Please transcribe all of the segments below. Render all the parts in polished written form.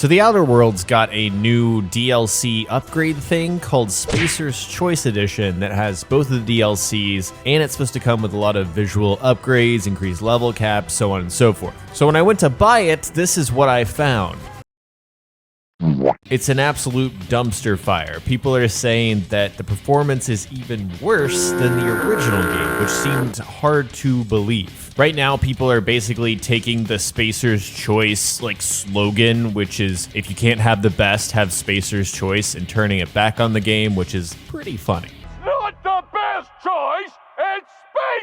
So the Outer Worlds got a new DLC upgrade thing called Spacer's Choice Edition that has both of the DLCs, and it's supposed to come with a lot of visual upgrades, increased level caps, so on and so forth. So when I went to buy it, this is what I found. It's an absolute dumpster fire. People are saying that the performance is even worse than the original game, which seemed hard to believe. Right now, people are basically taking the Spacer's Choice slogan, which is if you can't have the best, have Spacer's Choice, and turning it back on the game, which is pretty funny. Not the best choice, it's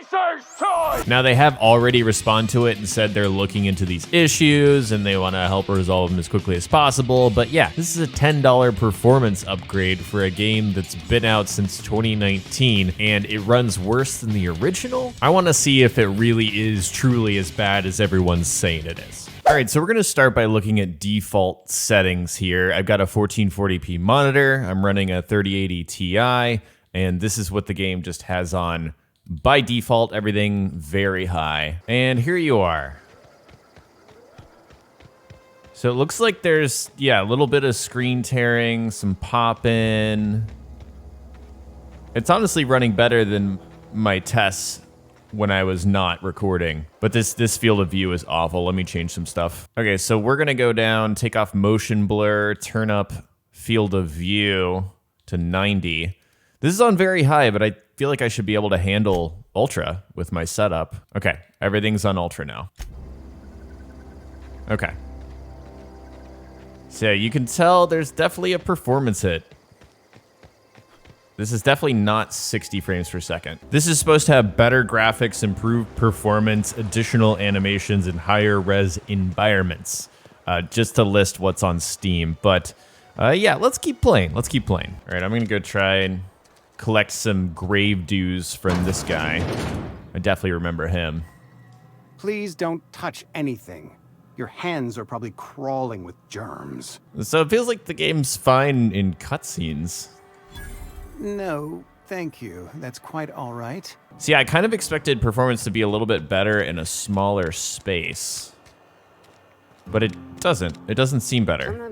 Spacer's Choice! Now, they have already responded to it and said they're looking into these issues and they want to help resolve them as quickly as possible. But yeah, this is a $10 performance upgrade for a game that's been out since 2019 and it runs worse than the original. I want to see if it really is truly as bad as everyone's saying it is. All right, so we're gonna start by looking at default settings here. I've got a 1440p monitor. I'm running a 3080 Ti, and this is what the game just has on by default, everything very high. And here you are. So it looks like there's, a little bit of screen tearing, some pop-in. It's honestly running better than my tests when I was not recording. But this field of view is awful. Let me change some stuff. Okay, so we're gonna go down, take off motion blur, turn up field of view to 90. This is on very high, but I feel like I should be able to handle ultra with my setup. Okay, everything's on ultra now. Okay. So you can tell there's definitely a performance hit. This is definitely not 60 frames per second. This is supposed to have better graphics, improved performance, additional animations, and higher res environments. Just to list what's on Steam. But yeah, let's keep playing. Let's keep playing. All right, I'm gonna go try and collect some grave dues from this guy. I definitely remember him. Please don't touch anything. Your hands are probably crawling with germs. So it feels like the game's fine in cutscenes. No, thank you. That's quite all right. See, I kind of expected performance to be a little bit better in a smaller space. But it doesn't. It doesn't seem better.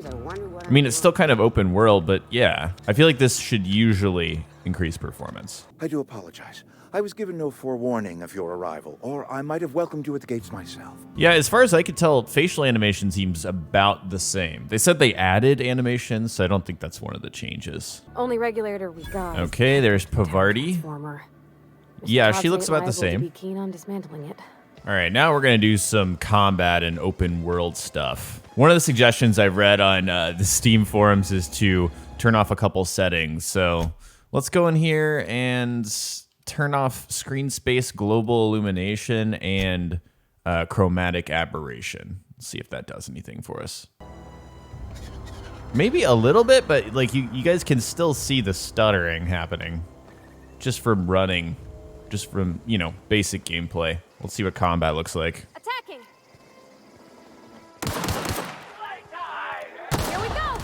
I mean, it's still kind of open world, but yeah. I feel like this should usually increase performance. I do apologize. I was given no forewarning of your arrival, or I might have welcomed you at the gates myself. Yeah, as far as I could tell, facial animation seems about the same. They said they added animations, so I don't think that's one of the changes. Only regulator we got. Okay, there's Pavardi. Yeah, she looks about the same. Be keen on dismantling it. All right, now we're gonna do some combat and open world stuff. One of the suggestions I've read on the Steam forums is to turn off a couple settings. So let's go in here and turn off screen space, global illumination, and chromatic aberration. Let's see if that does anything for us. Maybe a little bit, but like you guys can still see the stuttering happening just from running, just from, basic gameplay. Let's see what combat looks like. Attacking. Here we go.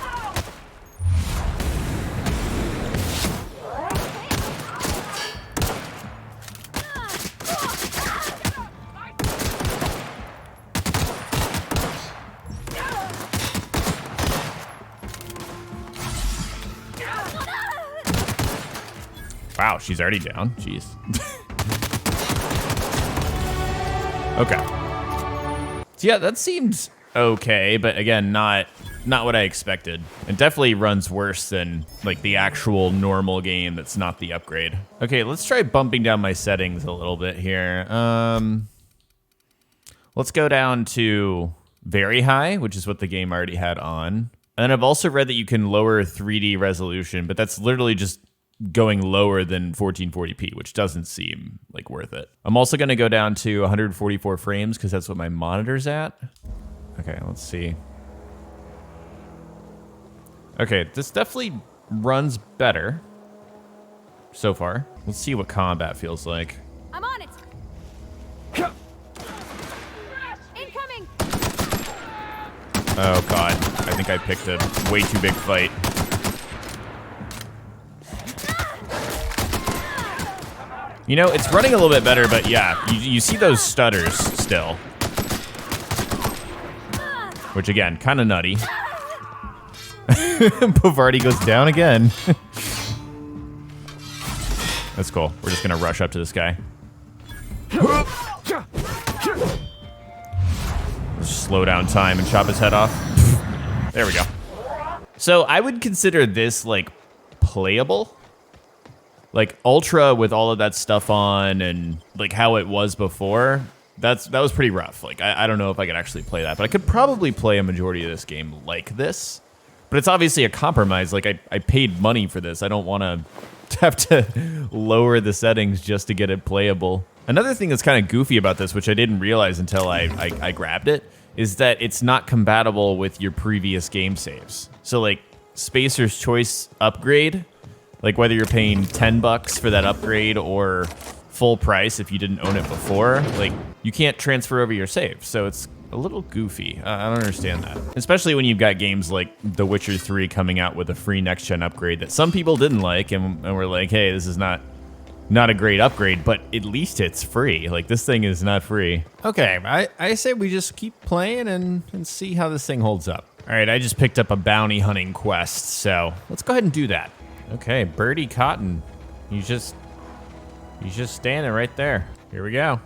Wow, she's already down. Jeez. Okay. So yeah, that seems okay, but again, not what I expected. It definitely runs worse than like the actual normal game that's not the upgrade. Okay, let's try bumping down my settings a little bit here. Let's go down to very high, which is what the game already had on. And I've also read that you can lower 3D resolution, but that's literally just going lower than 1440p, which doesn't seem like worth it. I'm also gonna go down to 144 frames because that's what my monitor's at. Okay, let's see. Okay, this definitely runs better so far. Let's see what combat feels like. I'm on it. Incoming. Oh god, I think I picked a way too big fight. It's running a little bit better, but yeah, you see those stutters still. Which again, kind of nutty. Bavardi goes down again. That's cool. We're just gonna rush up to this guy. Just slow down time and chop his head off. There we go. So I would consider this like playable. Like Ultra with all of that stuff on and like how it was before. That was pretty rough. Like I don't know if I could actually play that, but I could probably play a majority of this game like this. But it's obviously a compromise. Like I paid money for this. I don't want to have to lower the settings just to get it playable. Another thing that's kind of goofy about this, which I didn't realize until I grabbed it, is that it's not compatible with your previous game saves. So like Spacer's Choice upgrade, like whether you're paying $10 for that upgrade or full price if you didn't own it before, like you can't transfer over your save. So it's a little goofy. I don't understand that. Especially when you've got games like The Witcher 3 coming out with a free next-gen upgrade that some people didn't like and were like, hey, this is not a great upgrade, but at least it's free. Like this thing is not free. Okay, I say we just keep playing and see how this thing holds up. All right, I just picked up a bounty hunting quest, so let's go ahead and do that. Okay, Birdie Cotton. He's just standing right there. Here we go.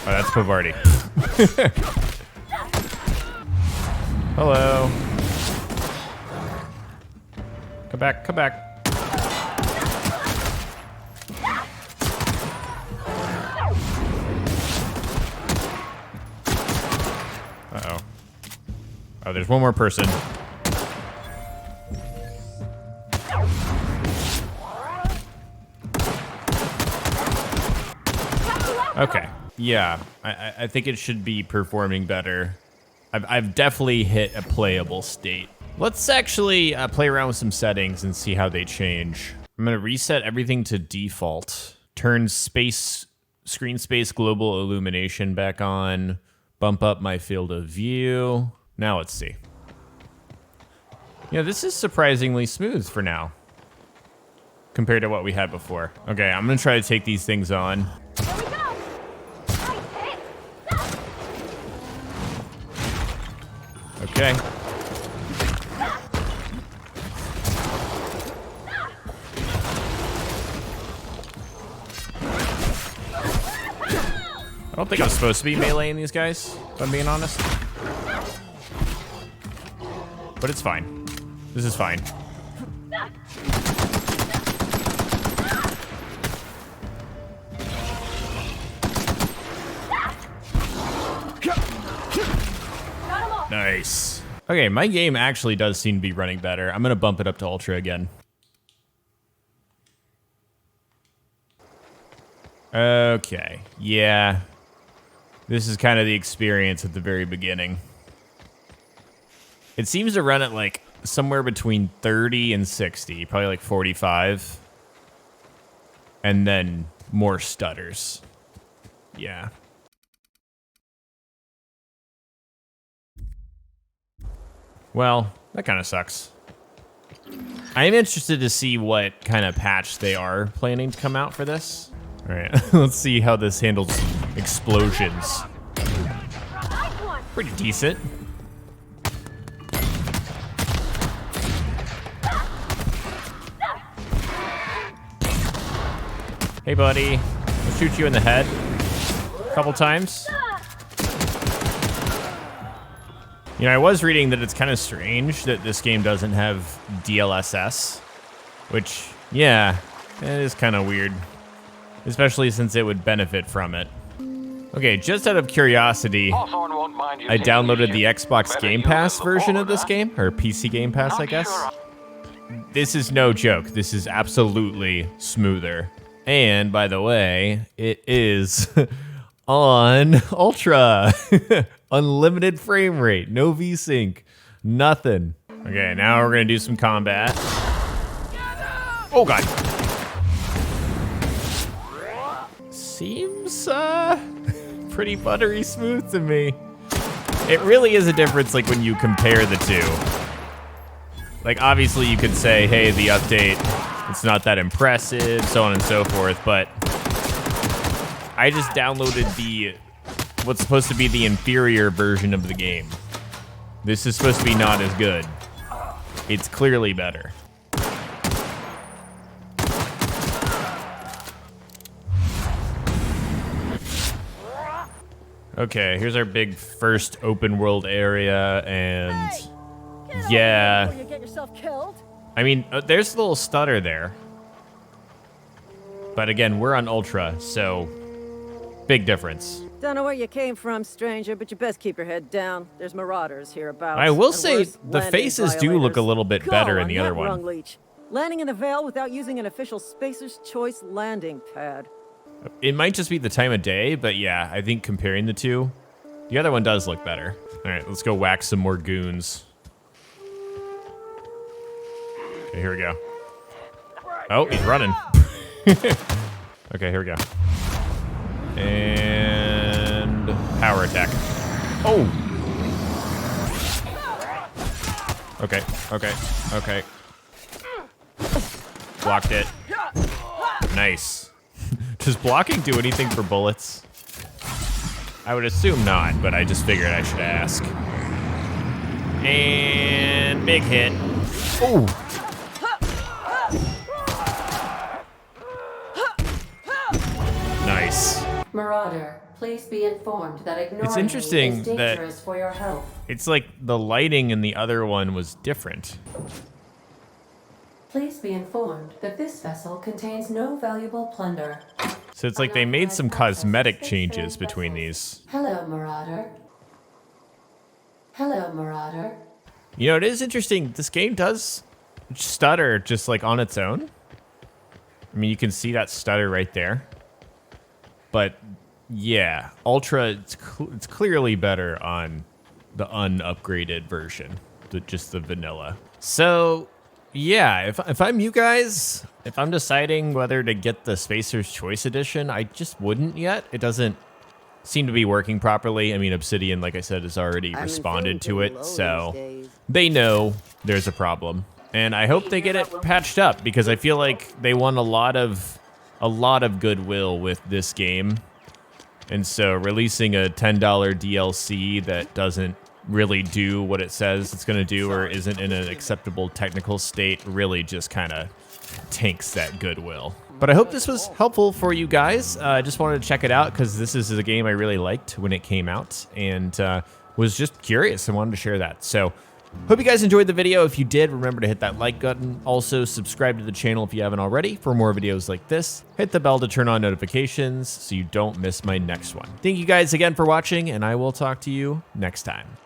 Oh, that's Bavardi. Hello. Come back, come back. Uh-oh. Oh, there's one more person. Okay. Yeah, I think it should be performing better. I've definitely hit a playable state. Let's actually play around with some settings and see how they change. I'm gonna reset everything to default. Turn screen space global illumination back on. Bump up my field of view. Now let's see. Yeah, this is surprisingly smooth for now compared to what we had before. Okay, I'm gonna try to take these things on. Here we go. Okay. I don't think I'm supposed to be meleeing these guys, if I'm being honest. But it's fine. This is fine. Nice. Okay, my game actually does seem to be running better. I'm gonna bump it up to Ultra again. Okay, yeah. This is kind of the experience at the very beginning. It seems to run at like somewhere between 30 and 60, probably like 45. And then more stutters. Yeah. Well, that kind of sucks. I am interested to see what kind of patch they are planning to come out for this. All right, let's see how this handles explosions. Pretty decent. Hey, buddy. I'll shoot you in the head a couple times. You know, I was reading that it's kind of strange that this game doesn't have DLSS, which, yeah, it is kind of weird, especially since it would benefit from it. Okay, just out of curiosity, I downloaded the Xbox Game Pass version of this game, or PC Game Pass, I guess. This is no joke. This is absolutely smoother. And, by the way, it is on Ultra. Unlimited frame rate, no VSync, nothing. Okay, now we're gonna do some combat. Oh God. Seems pretty buttery smooth to me. It really is a difference like when you compare the two. Like obviously you could say, hey, the update, it's not that impressive, so on and so forth, but I just downloaded what's supposed to be the inferior version of the game. This is supposed to be not as good. It's clearly better. Okay, here's our big first open world area, and yeah. You get yourself killed. I mean, there's a little stutter there. But again, we're on Ultra, so big difference. Don't know where you came from, stranger, but you best keep your head down. There's marauders hereabouts. I will and say worse, the landing faces do look a violators. little bit Go better in on the that other one. rung leech. Landing in the Vale without using an official Spacer's Choice landing pad. It might just be the time of day, but yeah, I think comparing the two, the other one does look better. All right, let's go whack some more goons. Okay, here we go. Oh, he's running. Okay, here we go. And power attack. Oh. Okay, okay, okay. Blocked it. Nice. Does blocking do anything for bullets? I would assume not, but I just figured I should ask. And big hit. Oh. Nice. Marauder, please be informed that ignoring It's interesting me is dangerous for your health. It's like the lighting in the other one was different. Please be informed that this vessel contains no valuable plunder. So it's like they made some cosmetic changes between these. Hello, Marauder. Hello, Marauder. You know, it is interesting. This game does stutter just like on its own. I mean, you can see that stutter right there. But yeah, Ultra, it's clearly better on the unupgraded version, just the vanilla. So yeah, if I'm you guys, if I'm deciding whether to get the Spacer's Choice Edition, I just wouldn't yet. It doesn't seem to be working properly. I mean, Obsidian, like I said, has already responded to it, so they know there's a problem. And I hope they get it patched up, because I feel like they won a lot of goodwill with this game. And so releasing a $10 DLC that doesn't really do what it says it's going to do, or isn't in an acceptable technical state, really just kind of tanks that goodwill. But I hope this was helpful for you guys. I just wanted to check it out because this is a game I really liked when it came out, and was just curious and wanted to share that. So hope you guys enjoyed the video. If you did, remember to hit that like button. Also, subscribe to the channel if you haven't already for more videos like this. Hit the bell to turn on notifications so you don't miss my next one. Thank you guys again for watching, and I will talk to you next time.